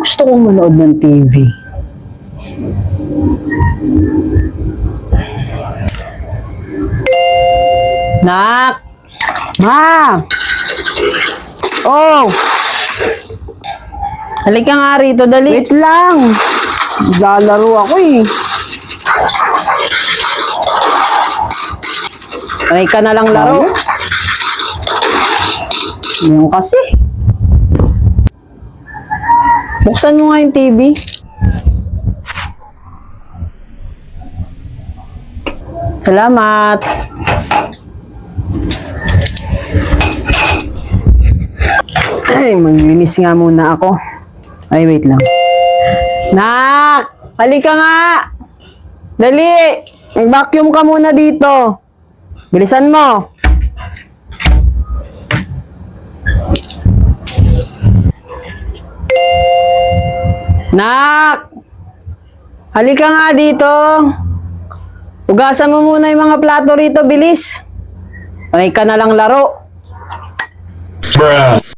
gusto kong manood ng TV. Nak! Ma! Oh! Halika nga rito, dali. Wait lang. Lalaro ako eh. Ay ka na lang laro. Ano kasi? Buksan mo nga yung TV. Salamat. Ay, maglinis nga muna ako. Ay, wait lang. Nak! Halika nga! Dali! Mag-vacuum ka muna dito. Bilisan mo. Nak! Halika nga dito. Ugasan mo muna yung mga plato rito, bilis. Ay ka na lang laro. Bruh.